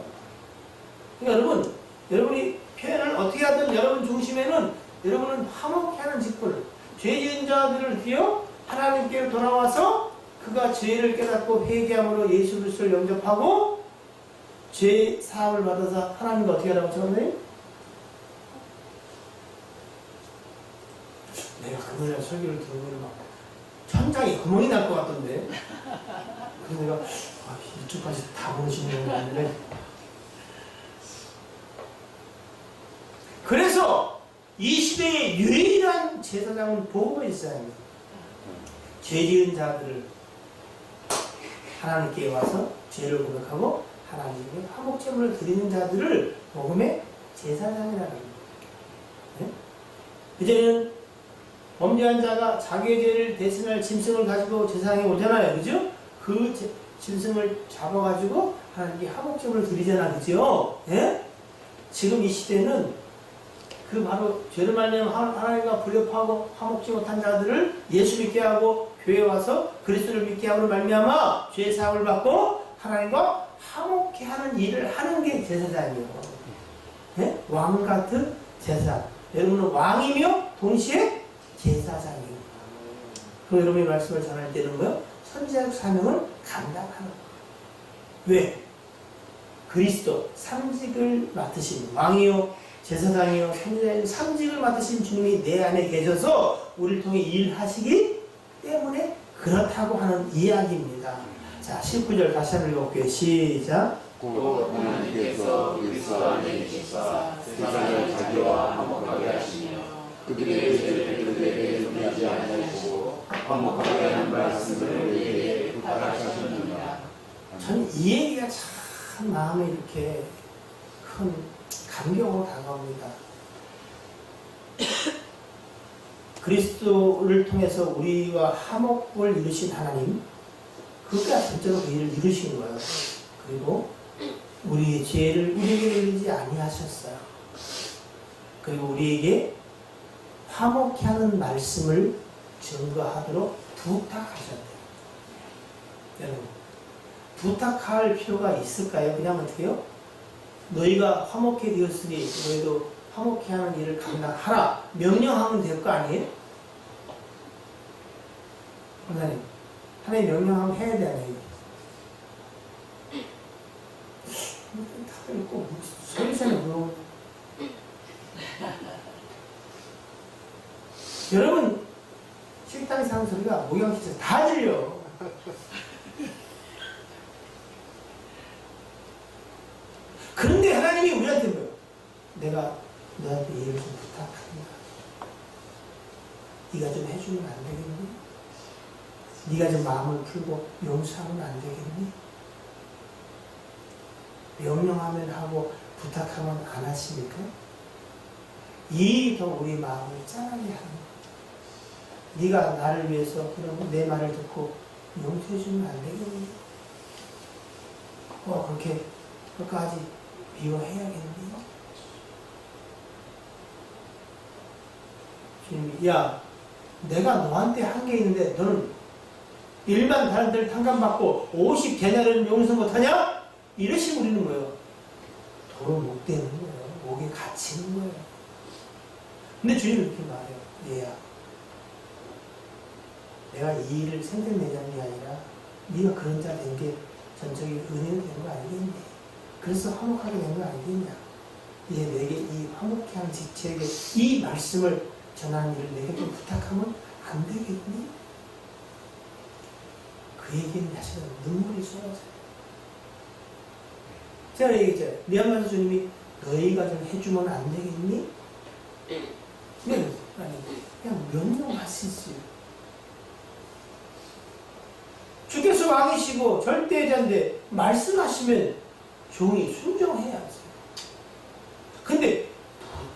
그러니까 여러분이 표현을 어떻게 하든 여러분 중심에는 여러분은 화목케 하는 직분, 죄 지은 자들을 위하여 하나님께 돌아와서 그가 죄를 깨닫고 회개함으로 예수 그리스도를 영접하고 죄 사함을 받아서 하나님과 어떻게 하라고 하셨나요? 내가 그날 설교를 들으면 막 천장에 구멍이 날 것 같던데. 그래서 내가 이쪽까지 다 보시는 거 같은데. 그래서 이 시대의 유일한 제사장은 보호가 있어야 합니다. 죄 지은 자들을 하나님께 와서 죄를 고백하고 하나님께 화목제물을 드리는 자들을 복음의 제사장이라는 겁니다. 네? 이제는 범죄한 자가 자기의 죄를 대신할 짐승을 가지고 제사장에 오잖아요. 그죠? 그 짐승을 잡아가지고 하나님께 화목제물을 드리잖아. 그죠? 예? 지금 이 시대는 그 바로 죄를 말미암아 하나님과 불협하고 화목지 못한 자들을 예수 믿게 하고 교회에 와서 그리스도를 믿게 하고 말미암아 죄의 사함을 받고 하나님과 화목케 하는 일을 하는 게 제사장이에요. 네? 왕 같은 제사장. 여러분은 왕이며 동시에 제사장이에요. 그럼 여러분이 말씀을 전할 때는 뭐요? 선지자적 사명을 감당하는 거예요. 왜? 그리스도 삼직을 맡으신 왕이요 제사장이요 선지자의 삼직을 맡으신 주님이 내 안에 계셔서 우리를 통해 일하시기 때문에 그렇다고 하는 이야기입니다. 자, 19절 다시 한번 읽어볼게요. 시작. 또 하나님께서 그리스도 안에 계시사 세상을 자기와 화목하게 하시며 그들의 죄를 그들에게 용납하지 아니하시고 화목하게 하는 말씀을 우리에게 부탁하셨느니라. 저는 이 얘기가 참 마음에 이렇게 큰 감격으로 다가옵니다. 그리스도를 통해서 우리와 화목을 이루신 하나님, 그가 실제로 그 일을 이루신 거예요. 그리고 우리의 죄를 우리에게 이르지 아니하셨어요. 그리고 우리에게 화목케 하는 말씀을 증거하도록 부탁하셨대요. 여러분, 부탁할 필요가 있을까요? 그냥 어떻게요? 너희가 화목케 되었으니 너희도 화목케 하는 일을 감당하라. 명령하면 될 거 아니에요? 하나님 명령하면 해야 되잖아요. 다들 꼭 소리잖아요. 물론 여러분 식당에서 하는 소리가 목욕시켜서 다 들려. 그런데 하나님이 우리한테 뭐예요? 내가 너한테 일을 좀 부탁한다. 네가 좀 해주면 안 되겠니? 네가 좀 마음을 풀고 용서하면 안 되겠니? 명령하면 하고 부탁하면 안 하십니까? 이 일이 더 우리 마음을 짠하게 하는 거예요. 네가 나를 위해서 그러면 내 말을 듣고 용서해주면 안 되겠니? 그렇게 끝까지 미워해야겠니? 주님이 야 내가 너한테 한 게 있는데 너는 일반 다른 데를 탕감받고 50데나리온 용서 못하냐? 이러시고 우리는 거예요. 도로 못 되는 거예요. 목에 갇히는 거예요. 근데 주님은 이렇게 말해요. 얘야 내가 이 일을 생색내자는 게 아니라 네가 그런 자 된 게 전적인 은혜가 된 거 아니겠니? 그래서 화목하게 된 거 아니겠냐? 이제 내게 이 화목케 하는 직책에 이 말씀을 전하는 일을 내게 좀 부탁하면 안 되겠니? 그 얘기는 사실은 눈물이 쏟아져요. 제가 얘기했잖아요. 미얀마에서 주님이 너희가 좀 해주면 안 되겠니? 그냥 명령하시지. 주께서 왕이시고 절대자인데 말씀하시면 종이 순종해야지. 근데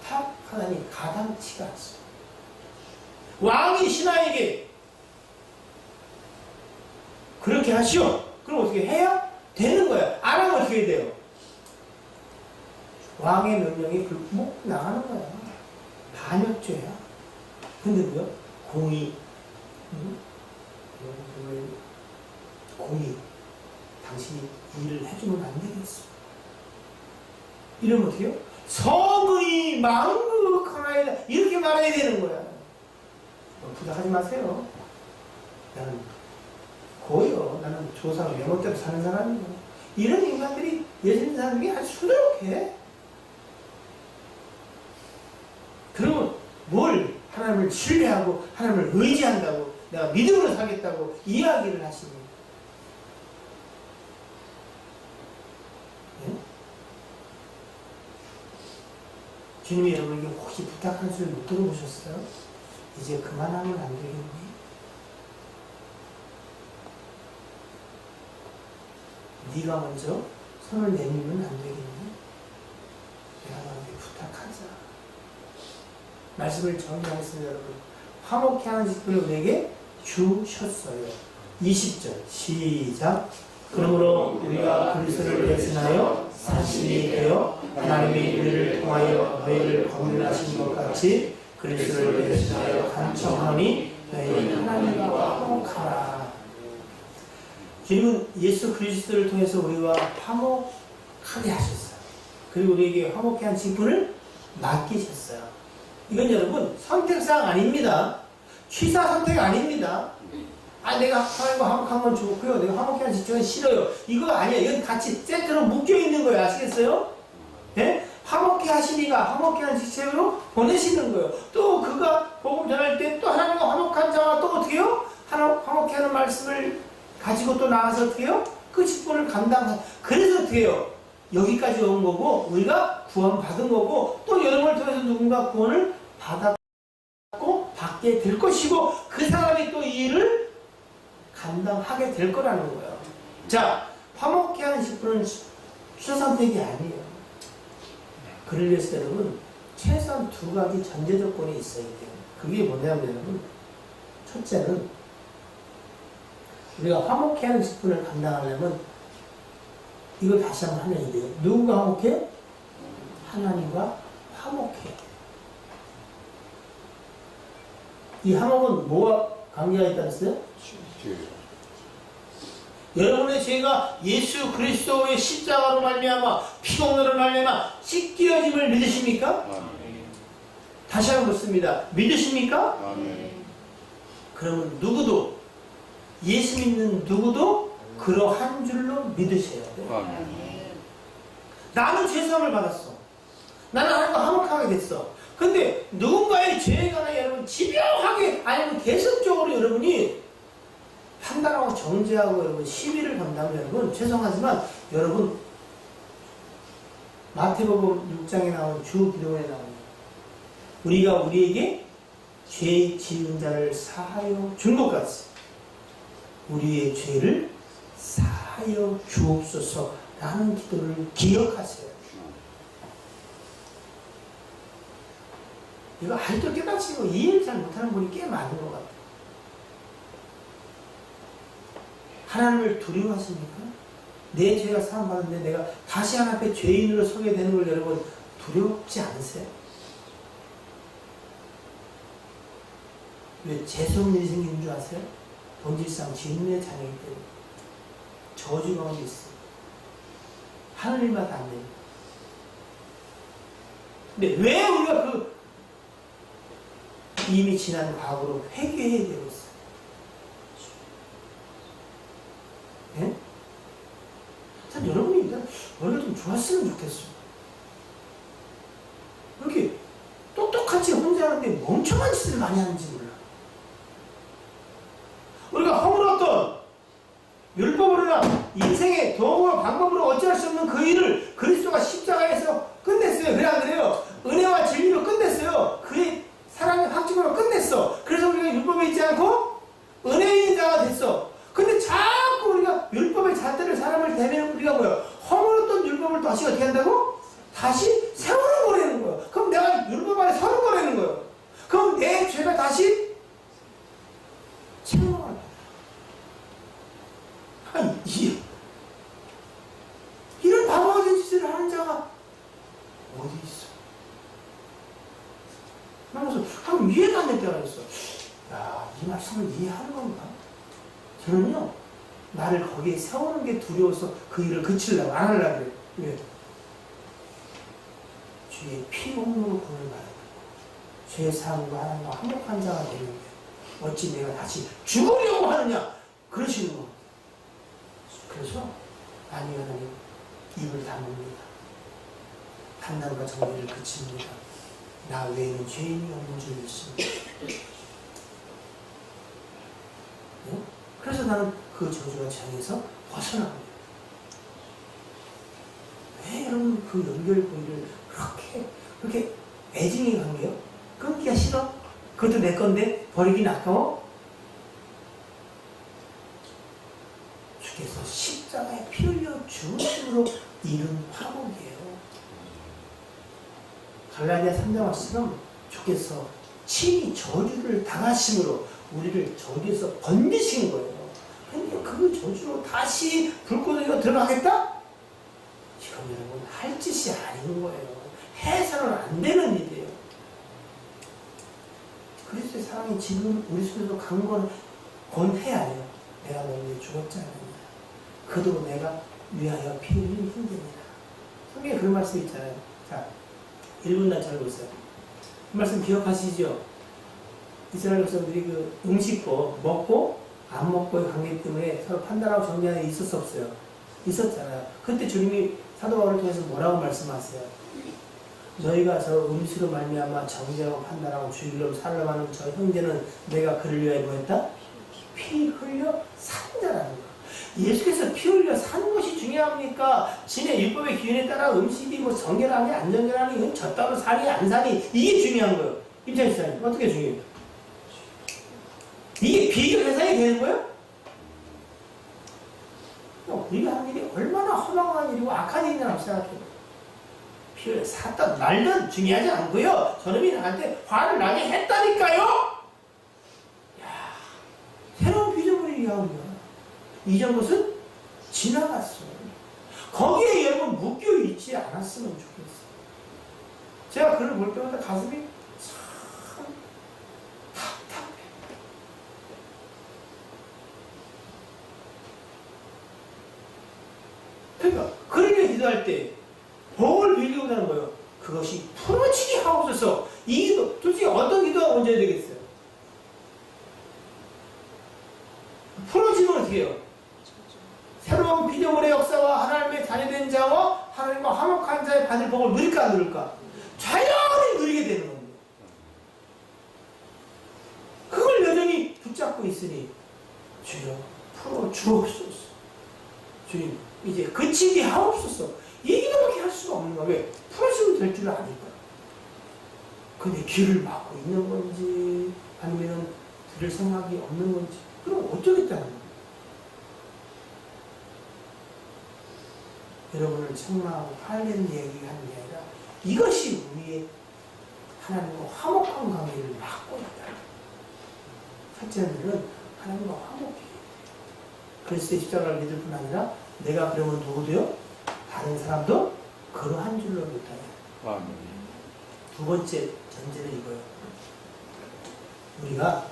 부탁하다니 가당치가 않습니다. 왕이 신하에게 그렇게 하시오. 그럼 어떻게 해야 되는 거야. 안 하면 어떻게 돼요? 왕의 명령이 불복 나가는 거야. 반역죄야. 근데 뭐요? 공의. 공의. 당신이 일을 해주면 안 되겠어. 이러면 어떻게 해요? 성의 망극하나이다. 이렇게 말해야 되는 거야. 부탁하지 마세요. 나는 고요. 나는 조상 외모대로 사는 사람이고. 이런 인간들이 예수님 사람이 아주 수두룩해. 그러면 뭘 하나님을 신뢰하고 하나님을 의지한다고 내가 믿음으로 살겠다고 이야기를 하시니. 네? 주님이 여러분에게 혹시 부탁하는 소리 못 들어보셨어요? 이제 그만하면 안 되겠니? 네가 먼저 손을 내밀면 안 되겠니? 내가 너한테 부탁하자. 말씀을 정리하겠습니다, 여러분. 화목케 하는 직분을 우리에게 주셨어요. 20절 시작. 그러므로 우리가 그리스도를 대신하여 사실이 되어 하나님이 우리를 통하여 너희를 법률하신 것 같이 그리스도를 대신하여 간청하니 너희 하나님과 화목하라. 주님은 예수 그리스도를 통해서 우리와 화목하게 하셨어요. 그리고 우리에게 화목케 한 직분을 맡기셨어요. 이건 여러분 선택사항 아닙니다. 취사 선택 아닙니다. 아, 내가 하나님과 화목한 건 좋고요. 내가 화목케 한 직분은 싫어요. 이거 아니야. 이건 같이 세트로 묶여있는 거예요. 아시겠어요? 네? 화목케 하시니가 화목케 한 직책으로 보내시는 거예요. 또 그가 복음 전할 때 또 하나님과 화목한 자와 또 어떻게 해요? 화목케 하는 말씀을 가지고 또 나가서 어떻게 해요? 그 직분을 감당하. 그래서 어떻게 해요? 여기까지 온 거고 우리가 구원 받은 거고 또 여러분을 통해서 누군가 구원을 받았고 받게 될 것이고 그 사람이 또 이 일을 감당하게 될 거라는 거예요. 자, 화목케 하는 직분은 수선택이 아니에요. 그를 위해서 여러분 최소한 두 가지 전제 조건이 있어야 돼요. 그게 뭐냐면 여러분, 첫째는 우리가 화목케 하는 직분을 감당하려면 이걸 다시 한번 하면 돼요. 누구가 화목해? 하나님과 화목해. 이 화목은 뭐와 관계가 있다고 했어요? 여러분의 죄가 예수 그리스도의 십자가로 말미암아 피공로로 말미암아 씻겨짐을 믿으십니까? 다시 한번 묻습니다. 믿으십니까? 그러면 누구도 예수 믿는 누구도 그러한 줄로 믿으셔야 돼요. 나는 죄사함을 받았어. 나는 하나님과 화목하게 됐어. 근데 누군가의 죄에 관해 여러분 집요하게 아니면 계속적으로 여러분이 판단하고 정죄하고 여러분 시비를 건다면 여러분 죄송하지만 여러분 마태복음 6장에 나온 주 기도에 나오는 우리가 우리에게 죄 지은 자를 사하여 준 것 같이 우리의 죄를 사하여 주옵소서 라는 기도를 기억하세요. 이거 아직도 깨닫지 이해를 잘 못하는 분이 꽤 많은 것 같아요. 하나님을 두려워하십니까? 내 죄가 사함받는데 내가 다시 하나님 앞에 죄인으로 서게 되는 걸 여러분 두렵지 않으세요? 왜 재수없는 일이 생기는 줄 아세요? 본질상 죄인의 자녀이기 때문에 저주 가운데 있어요. 하늘님마다 안 돼요. 근데 왜 우리가 그 이미 지난 과거로 회개해야 되고 있어요? 예? 참 여러분이 일단 원래 좀 좋았으면 좋겠어요. 이렇게 똑똑하지 혼자 하는데 멍청한 짓을 많이 하는지 몰라. 우리가 허물었던 율법으로나 인생의 도구와 방법으로 어찌할 수 없는 그 일을 그리스도가 십자가에서 끝냈어요. 그래 안 그래요? 은혜와 진리로 끝냈어요. 그의 사랑의 확증으로 끝냈어. 그래서 우리가 율법에 있지 않고 은혜의 자가 됐어. 근데 자꾸 우리가 율법의 잣대를 사람을 대면 우리가 뭐야? 허물었던 율법을 다시 어떻게 한다고? 다시 세우는 거라는 거예요. 그럼 내가 율법 안에 서는 거라는 거예요. 그럼 내 죄가 다시 설명을. 아니, 이런 바보 같은 짓을 하는 자가 어디 있어? 그러면서 한 이해가 안 될 때가 있어. 야, 이 말씀을 이해하는 건가? 저는요, 나를 거기에 세우는 게 두려워서 그 일을 그치려고 안 하려고 그래요. 왜? 주의 피 흘림으로 구원을 받는 죄 사함과 하나님과 화목한 자가 되는데 어찌 내가 다시 죽으려고 하느냐? 그러시는 거. 그래서 아니 하나님 입을 다뭅니다. 판단과 정리를 그칩니다. 나 외에는 죄인이 없는 줄 믿습니다. 네? 그래서 나는 그 저주와 장에서 벗어납니다. 왜 여러분 그 연결고리를 그렇게 애증이 관계요? 끊기가 싫어? 그것도 내 건데 버리긴 아까워? 주께서 십자가에 피 흘려 죽으심으로 이룬 화목이에요. 갈라디아 3장 말씀은 주께서 친히 저주를 당하심으로 우리를 저주에서 건지신 거예요. 근데 그 저주로 다시 불꽃에 들어가겠다? 지금 여러분 할 짓이 아닌 거예요. 해서는 안 되는 일이에요. 그리스도의 사랑이 지금 우리 속에서 강건 권해야 해요. 내가 너를 위해 죽었지 않느냐. 그도 내가 위하여 피 흘린 힘듭니다. 성경에 그런 말씀 있잖아요. 자, 1분단 잘 보세요. 그 말씀 기억하시죠? 이스라엘 백성들이 그 음식고 먹고 안 먹고의 관계 때문에 서로 판단하고 정리하는 게 있을 수 없어요. 있었잖아요. 그때 주님이 사도 바울을 통해서 뭐라고 말씀하세요? 너희가 저 음식으로 말미암아 정죄하고 판단하고 주일로 살려하는 저 형제는 내가 그를 위하여 뭐했다? 피 흘려 산 자라는 거. 예수께서 피 흘려 산 것이 중요합니까? 진의 율법의 기준에 따라 음식이 뭐 정결하니 안 정결하니 이건 졌다고 사니 안 사니 이게 중요한 거예요. 임찬희사님 어떻게 중요해요? 이게 비교 계산이 되는 거예요? 우리가 하는 일이 얼마나 허망한 일이고 악한 일이라고 생각해요. 피를 샀든 말든 중요하지 않고요. 저놈이 나한테 화를 나게 했다니까요. 야, 새로운 피조물이 이야기야. 이전 것은 지나갔어. 거기에 여러분 묶여 있지 않았으면 좋겠어. 제가 그를 볼 때마다 가슴이 참 답답해. 그러니까 그를 위해 기도할 때 복을 빌리고 하는 거예요. 그것이 풀어지게 하옵소서. 이 기도, 솔직히 어떤 기도가 먼저 해야 되겠어요? 풀어지면 어떻게 해요? 새로운 피조물의 역사와 하나님의 자녀된 자와 하나님과 화목한 자의 받을 복을 누릴까 안 누릴까? 자연히 누리게 되는 겁니다. 그걸 여전히 붙잡고 있으니 주여 풀어 주옵소서. 주님 이제 그치게 하옵소서. 이 기도밖에 할 수가 없는 거야. 왜? 풀어지면 될 줄 아니까. 근데 길을 막고 있는 건지 아니면 들을 생각이 없는 건지 그럼 어쩌겠다는 거야. 여러분을 책망하고 화내는 얘기가 하는 게 아니라 이것이 우리의 하나님과 화목한 관계를 막고 있다. 첫째는 하나님과 화목해. 그리스도의 십자가를 믿을 뿐 아니라 내가 그러면 누구도요? 다른 사람도 그러한 줄로 믿어요. 두 번째 전제는 이거예요. 우리가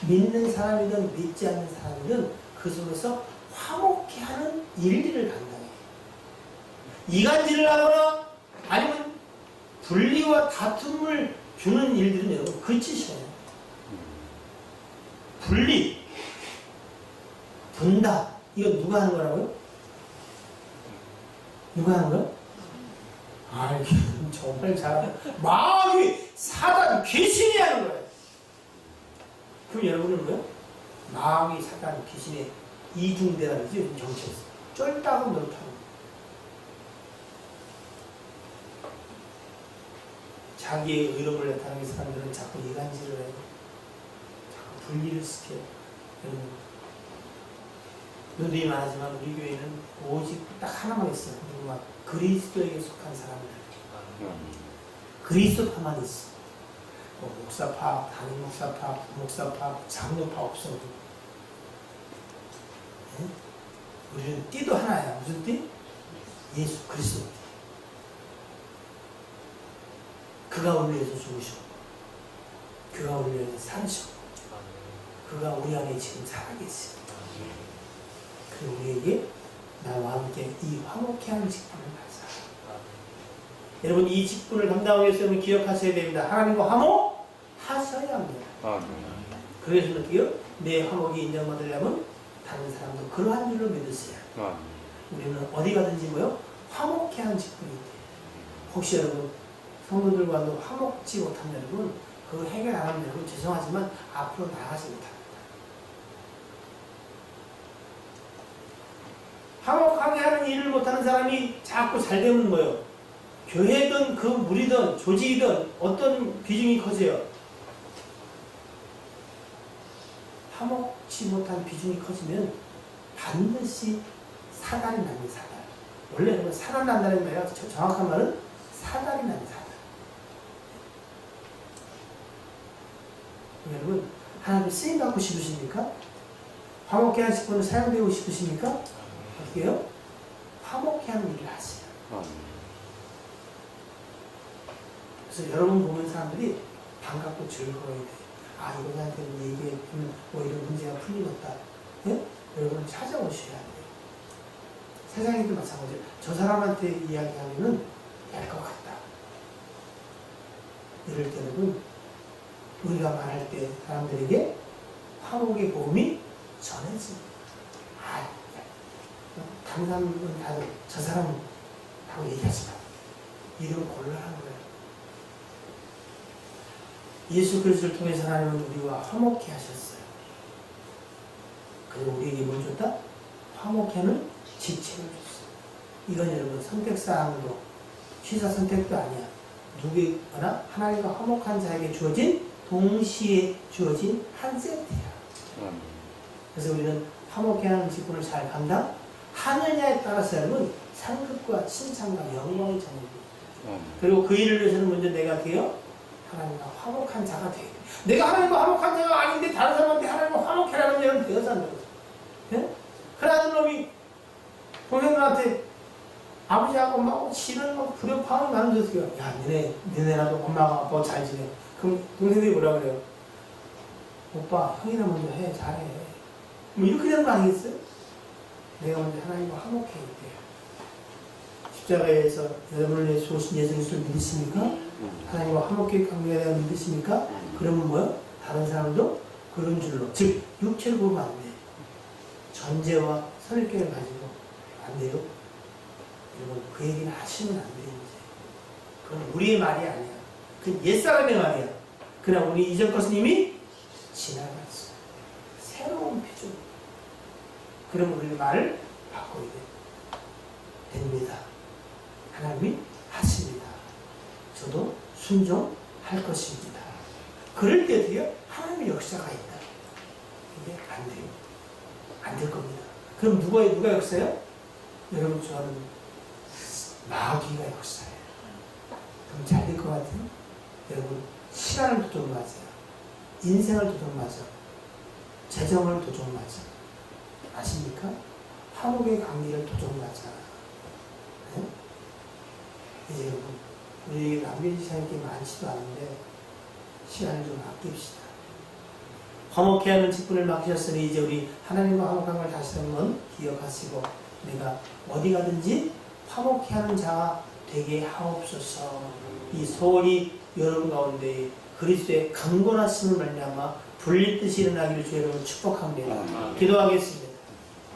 믿는 사람이든 믿지 않는 사람이든 그 속에서 화목해 하는 일들을 감당해요. 이간질을 하거나 아니면 분리와 다툼을 주는 일들은 여러분 그치셔야 해요. 분리, 분다. 이거 누가 하는 거라고요? 누가 하는 거야? 아, 정말 잘하네. 마귀, 사단, 귀신이 하는 거예요. 그럼 여러분은 뭐요? 마귀, 사단, 귀신의 이중대라는 거지, 정치에서. 쫄다고 노릇하는 자기의 의로움을 나타내는 사람들은 자꾸 이간질을 해요. 자꾸 분리를 시켜요. 여러분, 눈이 많지만 우리 교회는 오직 딱 하나만 있어요. 누구만 그리스도에게 속한 사람들. 그리스도만 있어. 뭐 목사파, 담임 목사파, 부목사파, 장로파 없어. 네? 우리는 띠도 하나야. 무슨 띠? 예수 그리스도. 그가 우리 위해서 죽으셨고, 그가 우리 위해서 살으셨고, 그가 우리 안에 지금 살아계시고, 그리고 우리에게 나와 함께 이 화목케 하는 직분을 발사. 여러분, 이 직분을 감당하기 위해서는 기억하셔야 됩니다. 하나님과 화목하셔야 합니다. 그래서 어떻게요? 내 화목이 인정받으려면 다른 사람도 그러한 줄로 믿으세요. 우리는 어디 가든지 뭐요? 화목케 하는 직분이 있대요. 혹시 여러분 성도들과도 화목지 못하면 여러분 그거 해결 안 하면 여러분 죄송하지만 앞으로 나가지 못합니다. 화목하게 하는 일을 못하는 사람이 자꾸 잘 되면 뭐예요? 교회든 그 무리든 조직이든 어떤 비중이 커져요? 화목지 못한 비중이 커지면 반드시 사단이 납니다. 사단. 원래 사단 난다는 말이야. 정확한 말은 사단이 납니다. 사단. 여러분, 하나님 쓰임 받고 싶으십니까? 화목케 하는 직분을 사용되고 싶으십니까? 어떻게 해요? 화목케 하는 일을 하세요. 그래서 여러분 보는 사람들이 반갑고 즐거워야 돼요. 아, 이분한테는 얘기해주면 뭐 이런 문제가 풀리겠다. 네? 여러분 찾아오셔야 돼요. 세상에도 마찬가지예요. 저 사람한테 이야기하면은 될 것 같다. 이럴 때 여러분, 우리가 말할 때 사람들에게 화목의 복음이 전해집니다. 아, 다른 사람은 다 저 사람하고 얘기하지 마. 이러면 곤란한 거예요. 예수 그리스도를 통해서 하나님은 우리와 화목케 하셨어요. 그리고 우리에게 뭘 줬다? 화목케 하는 지책을 줬어요. 이건 여러분 선택사항도 취사 선택도 아니야. 누구거나 하나님과 화목한 자에게 주어진 동시에 주어진 한 세트야. 그래서 우리는 화목케 하는 직분을 잘 감당하느냐에 따라서 여러분 상급과 칭찬과 영광이 전해집니다. 그리고 그 일을 위해서는 먼저 내가 돼요? 하나님과 화목한 자가 돼. 내가 하나님과 화목한 자가 아닌데 다른 사람한테 하나님과 화목해라는 얘기는 되어서 안 되거든. 예? 그러는 놈이 동생들한테 아버지하고 엄마하고 치는 거 불협화음이 나는데 야, 니네라도 엄마가 아빠가 잘 지내. 그럼 동생들이 뭐라 그래요? 오빠, 형이나 먼저 해. 잘해. 뭐 이렇게 되는 거 아니겠어요? 내가 먼저 하나님과 화목해 있대요. 십자가에서 여러분을 위해 쏘신 예수 그리스도를 믿으십니까? 하나님과 화목하게 관계에 대해 믿으십니까? 그러면 뭐요? 다른 사람도 그런 줄로. 즉, 육체를 보면 안 돼. 전제와 선입견을 가지고 안 돼요. 여러분, 그 얘기는 하시면 안 돼요, 이제. 그건 우리의 말이 아니야. 그건 옛사람의 말이야. 그러나 우리 이전 것은 이미 지나갔어. 새로운 표준. 그러면 우리의 말을 바꿔야 돼. 됩니다. 하나님이 하십니다. 저도 순종할 것입니다. 그럴 때 어떻게 하나님의 역사가 있다. 근데 안 돼요. 안 될 겁니다. 그럼 누가 역사예요? 여러분 좋아하는 마귀가 역사예요. 그럼 잘 될 것 같아요? 여러분 시간을 도둑맞아요. 인생을 도둑맞아. 재정을 도둑맞아. 아십니까? 화목의 관계를 도둑맞아. 네? 이제 여러분 우리에게 남겨주시는 게 많지도 않은데 시간을 좀 아낍시다. 화목케 하는 직분을 맡기셨으니 이제 우리 하나님과 화목한 걸 다시 한번 기억하시고 내가 어디 가든지 화목케 하는 자가 되게 하옵소서. 이 소원이 여러분 가운데 그리스도의 강건하심을 말미암아 불릴 듯이 일어나기를 주의 이름으로 축복합니다. 기도하겠습니다.